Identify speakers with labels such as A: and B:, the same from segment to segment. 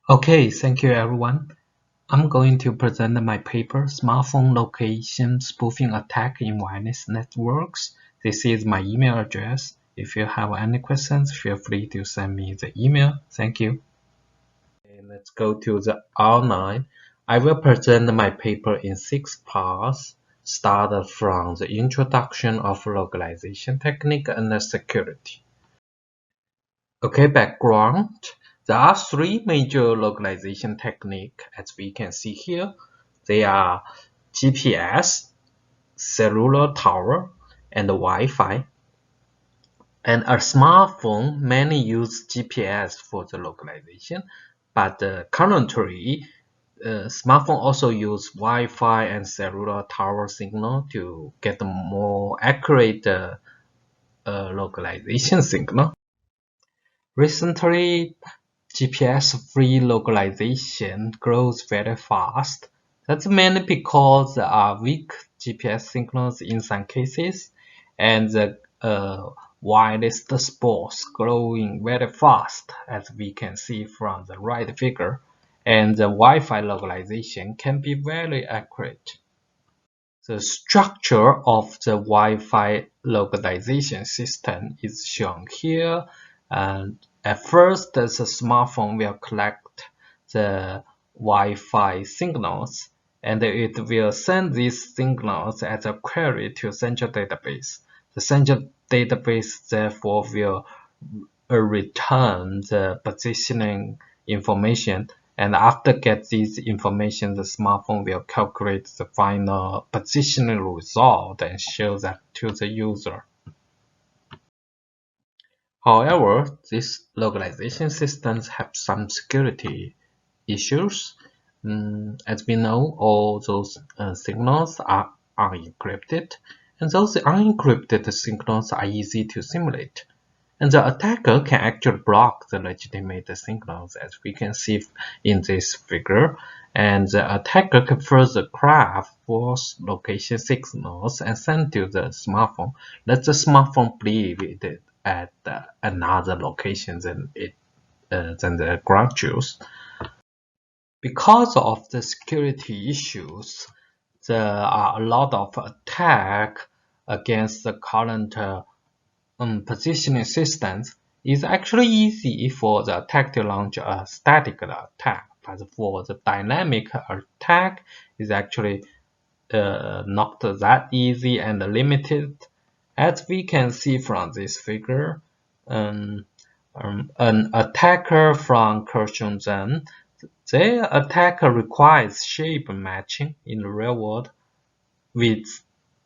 A: Okay, thank you everyone. I'm going to present my paper, Smartphone Location Spoofing Attack in Wireless Networks. This is my email address. If you have any questions, feel free to send me the email. Thank you. Okay, let's go to the outline. I will present my paper in 6 parts, started from the introduction of localization technique and the security. Okay, background. There are 3 major localization techniques as we can see here. They are GPS, cellular tower, and Wi-Fi. And a smartphone mainly use GPS for the localization, but currently smartphone also use Wi-Fi and cellular tower signal to get a more accurate localization signal. Recently, GPS-free localization grows very fast. That's mainly because there are weak GPS signals in some cases, and the wireless sports growing very fast, as we can see from the right figure, and the Wi-Fi localization can be very accurate. The structure of the Wi-Fi localization system is shown here. And at first, the smartphone will collect the Wi-Fi signals, and it will send these signals as a query to central database. The central database therefore will return the positioning information, and after get this information, the smartphone will calculate the final positioning result and show that to the user. However, these localization systems have some security issues. As we know, all those signals are unencrypted, and those unencrypted signals are easy to simulate. And the attacker can actually block the legitimate signals, as we can see in this figure. And the attacker can further craft false location signals and send to the smartphone. Let the smartphone believe it is at another location than the ground truth. Because of the security issues, there are a lot of attacks against the current positioning systems. It's actually easy for the attack to launch a static attack, but for the dynamic attack, it's actually not that easy and limited. As we can see from this figure, an attacker from Shangqing, their attack requires shape matching in the real world with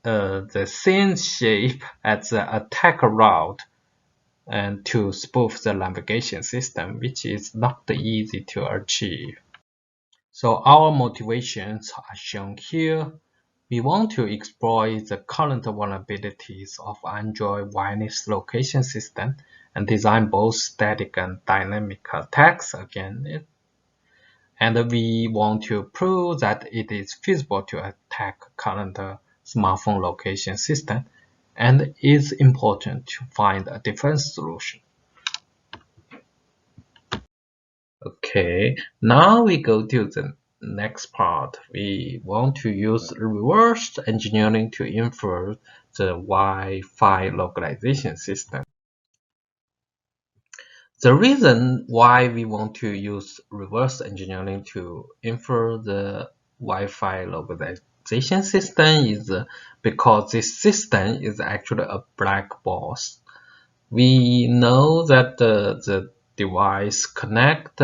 A: the same shape as the attack route and to spoof the navigation system, which is not easy to achieve. So our motivations are shown here. We want to exploit the current vulnerabilities of Android wireless location system and design both static and dynamic attacks against it. And we want to prove that it is feasible to attack current smartphone location system, and it is important to find a defense solution. Okay, now we go to the next part. We want to use reverse engineering to infer the Wi-Fi localization system. The reason why we want to use reverse engineering to infer the Wi-Fi localization system is because this system is actually a black box. We know that the device connect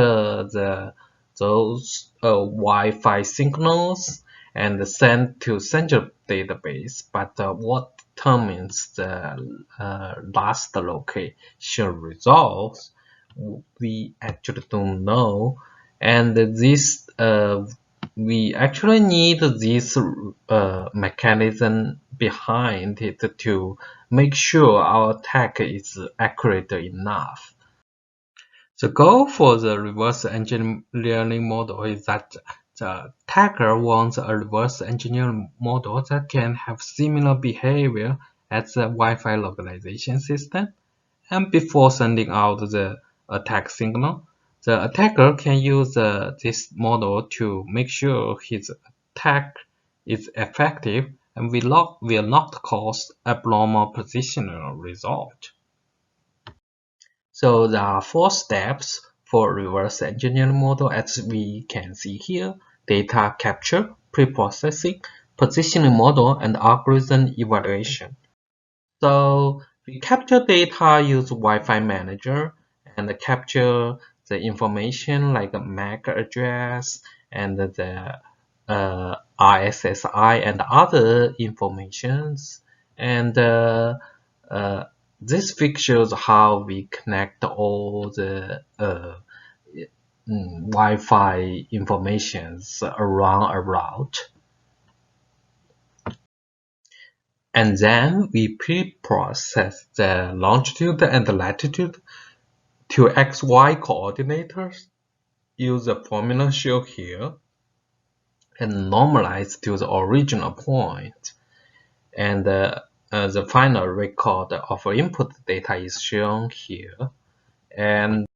A: those Wi-Fi signals and send to central database, but what determines the last location results, we actually don't know. And this we actually need this mechanism behind it to make sure our attack is accurate enough. The goal for the reverse engineering model is that the attacker wants a reverse engineering model that can have similar behavior as the Wi-Fi localization system. And before sending out the attack signal, The attacker can use this model to make sure his attack is effective and will not cause abnormal positional result. So there are 4 steps for reverse engineering model as we can see here: data capture, pre-processing, positioning model, and algorithm evaluation. So we capture data, use Wi-Fi manager, and capture the information like a MAC address and the RSSI and other informations. And this features how we connect all the Wi-Fi informations around a route. And then we pre-process the longitude and the latitude to XY coordinators. Use the formula shown here and normalize to the original point. And the final record of input data is shown here. And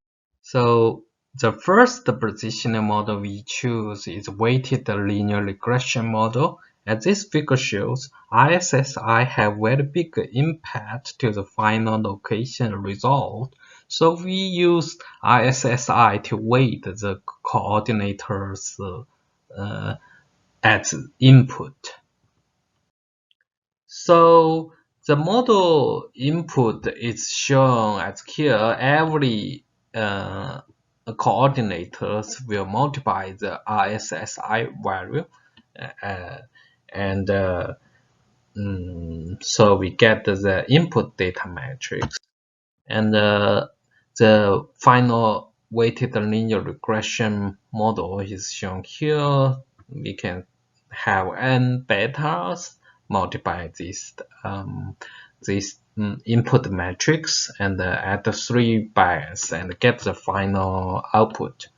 A: so the first positioning model we choose is weighted linear regression model. As this figure shows, RSSI have very big impact to the final location result. So we use RSSI to weight the coordinators as input. So the model input is shown as here. Every coordinators will multiply the RSSI value, and so we get the input data matrix, and the final weighted linear regression model is shown here. We can have n betas multiply this input matrix and add 3 bias and get the final output.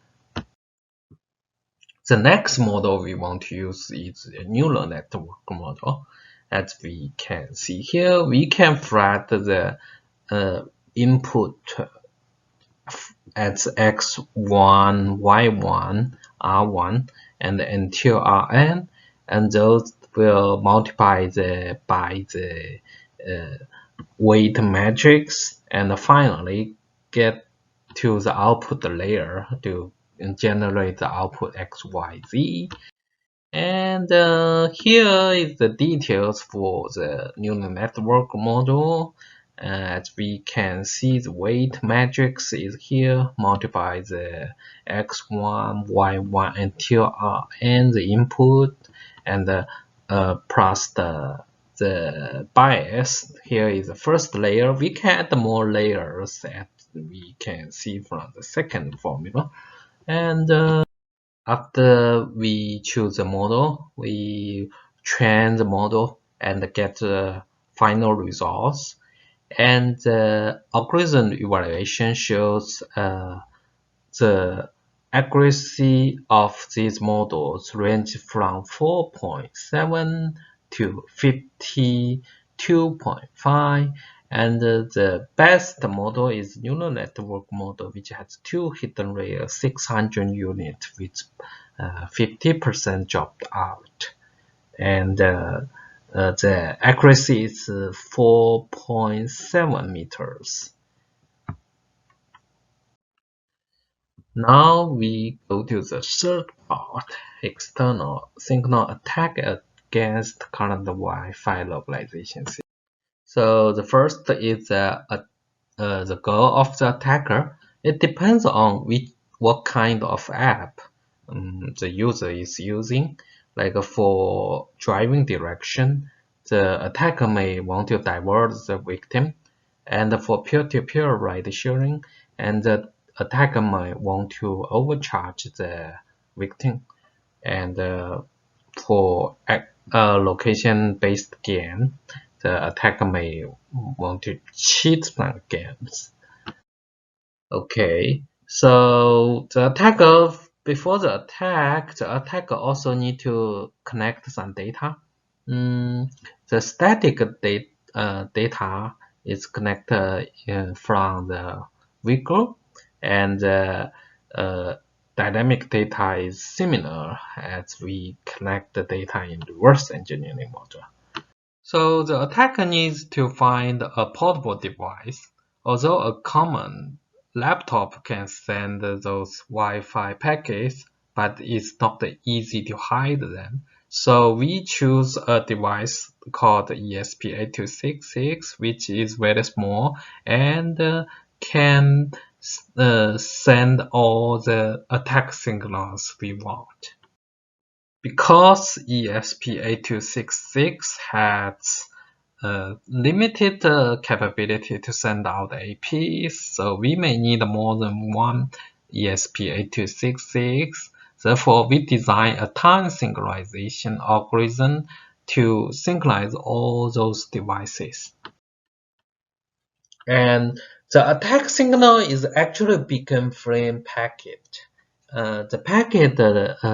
A: The next model we want to use is a neural network model. As we can see here, we can flat the input as x1, y1, r1, and until rn, and those will multiply by the weight matrix, and finally get to the output layer to generate the output xyz. And here is the details for the neural network model. As we can see, the weight matrix is here, multiply the x1, y1 until rn, the input, and plus the bias. Here is the first layer. We can add more layers as we can see from the second formula. And after we choose the model, we train the model and get the final results. And the algorithm evaluation shows the accuracy of these models range from 4.7 to 52.5, and the best model is neural network model, which has 2 hidden layers, 600 units, with 50% dropped out, and the accuracy is 4.7 meters. Now we go to the third part, external signal attack against current Wi-Fi localization system. So the first is the goal of the attacker. It depends on what kind of app the user is using. Like for driving direction, the attacker may want to divert the victim, and for peer-to-peer ride sharing, and the attacker might want to overcharge the victim, and for location-based game, the attacker may want to cheat some games. Okay, so the attacker, before the attacker also need to connect some data. The static data is connected from the vehicle, and uh, dynamic data is similar as we collect the data in reverse engineering module. So the attacker needs to find a portable device. Although a common laptop can send those Wi-Fi packets, but it's not easy to hide them. So we choose a device called ESP8266, which is very small and can send all the attack signals we want. Because ESP8266 has limited capability to send out APs, so we may need more than one ESP8266. Therefore, we design a time synchronization algorithm to synchronize all those devices. And the attack signal is actually a beacon frame packet. The packet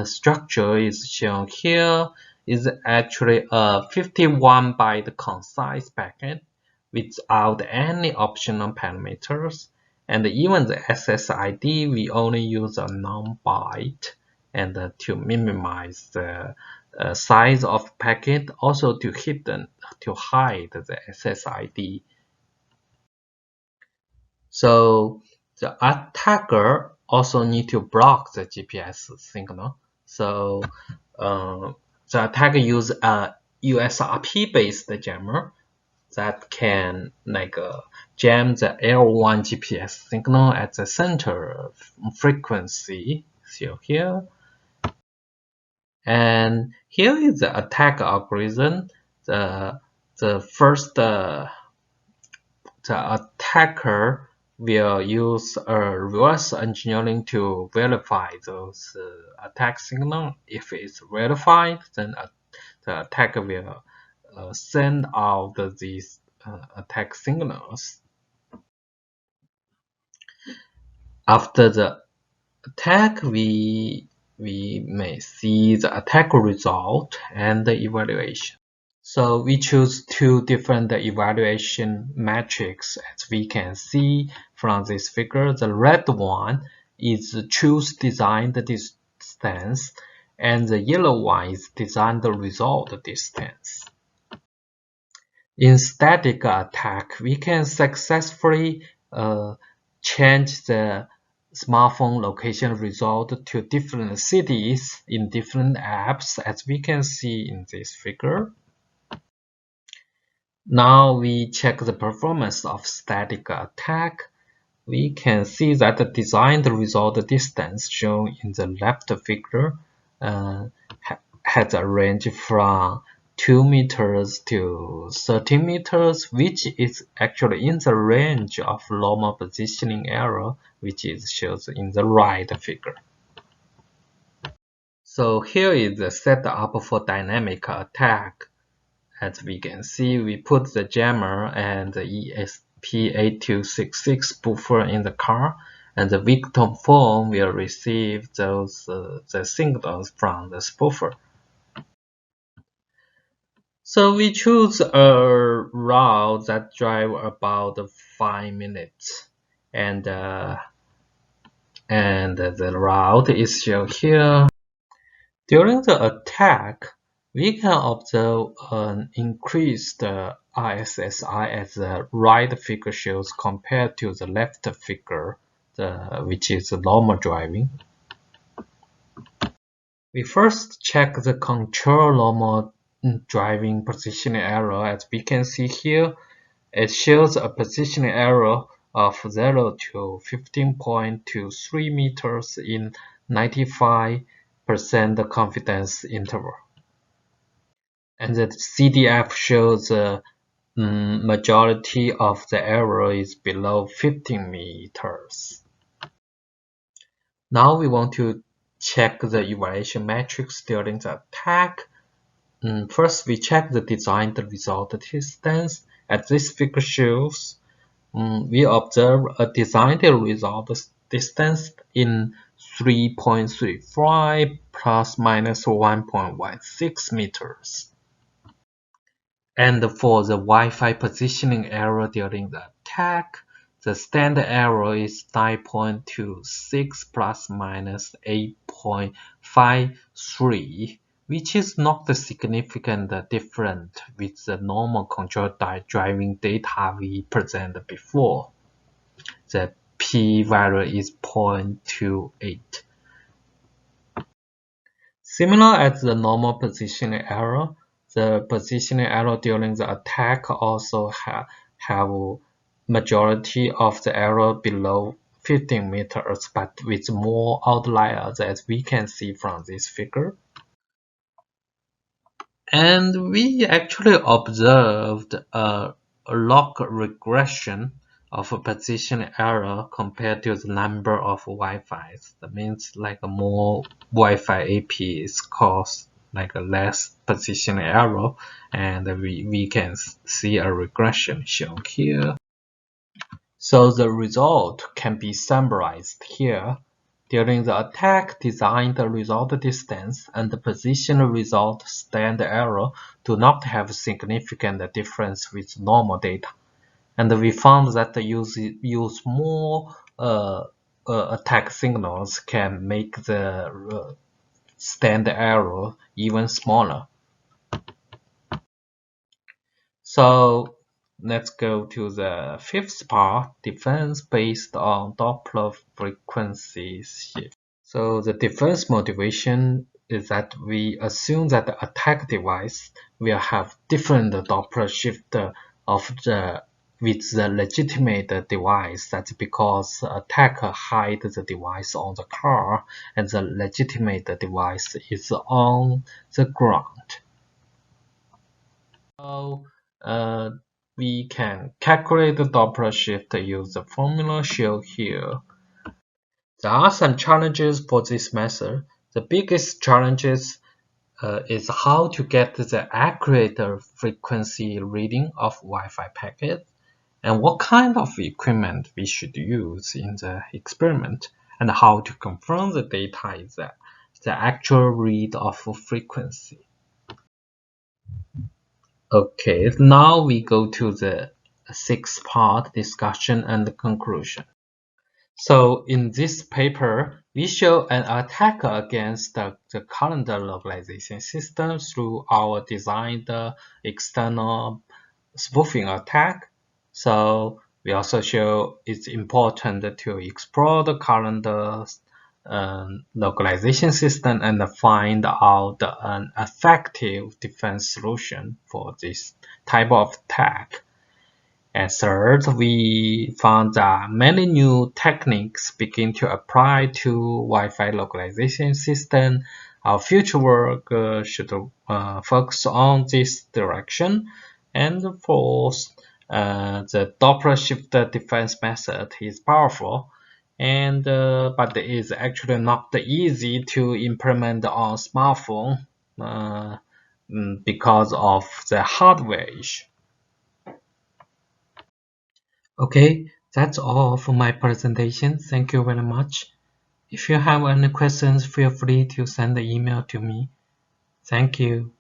A: structure is shown here is actually a 51 byte concise packet without any optional parameters. And even the SSID, we only use a non-byte and to minimize the size of packet, also to hide the SSID. So the attacker also need to block the GPS signal. So the attacker use a USRP-based jammer that can jam the L1 GPS signal at the center frequency. So here, and here is the attack algorithm. The first the attacker will use reverse engineering to verify those attack signal. If it's verified, then the attacker will send out these attack signals. After the attack, we may see the attack result and the evaluation. So we choose two different evaluation metrics, as we can see from this figure. The red one is choose designed distance, and the yellow one is designed result distance. In static attack, we can successfully change the smartphone location result to different cities in different apps, as we can see in this figure. Now we check the performance of static attack. We can see that the designed result distance shown in the left figure has a range from 2 meters to 13 meters, which is actually in the range of normal positioning error, which is shown in the right figure. So here is the setup for dynamic attack. As we can see, we put the jammer and the ESP8266 spoofer in the car, and the victim phone will receive those the signals from the spoofer. So we choose a route that drive about 5 minutes, and the route is shown here. During the attack, we can observe an increased RSSI as the right figure shows compared to the left figure, which is normal driving. We first check the control normal driving positioning error. As we can see here, it shows a positioning error of 0 to 15.23 meters in 95% confidence interval. And the CDF shows the majority of the error is below 15 meters. Now we want to check the evaluation metrics during the attack. First, we check the designed result distance. As this figure shows, we observe a designed result distance in 3.35 plus minus 1.16 meters. And for the Wi-Fi positioning error during the attack, the standard error is 9.26 plus minus 8.53, which is not significantly different with the normal control driving data we presented before. The p-value is 0.28. Similar as the normal positioning error, the positioning error during the attack also have majority of the error below 15 meters, but with more outliers as we can see from this figure. And we actually observed a log regression of a position error compared to the number of Wi-Fi's. That means like a more Wi-Fi APs cause like a less position error, and we can see a regression shown here. So the result can be summarized here. During the attack, design the result distance and the position result standard error do not have significant difference with normal data. And we found that the use more attack signals can make the standard error even smaller. So let's go to the fifth part, defense based on Doppler frequency shift. So the defense motivation is that we assume that the attack device will have different Doppler shift with the legitimate device. That's because the attacker hides the device on the car and the legitimate device is on the ground. So we can calculate the Doppler shift using the formula shown here. There are some challenges for this method. The biggest challenges is how to get the accurate frequency reading of Wi-Fi packet and what kind of equipment we should use in the experiment and how to confirm the data is the actual read of frequency. Okay, now we go to the sixth part, discussion and conclusion. So in this paper, we show an attack against the calendar localization system through our designed external spoofing attack. So we also show it's important to explore the calendar localization system and find out an effective defense solution for this type of attack. And third, we found that many new techniques begin to apply to Wi-Fi localization system. Our future work should focus on this direction. And fourth, the Doppler shift defense method is powerful, and but it is actually not easy to implement on smartphone because of the hardware issue. Okay, that's all for my presentation. Thank you very much. If you have any questions, feel free to send the email to me. Thank you.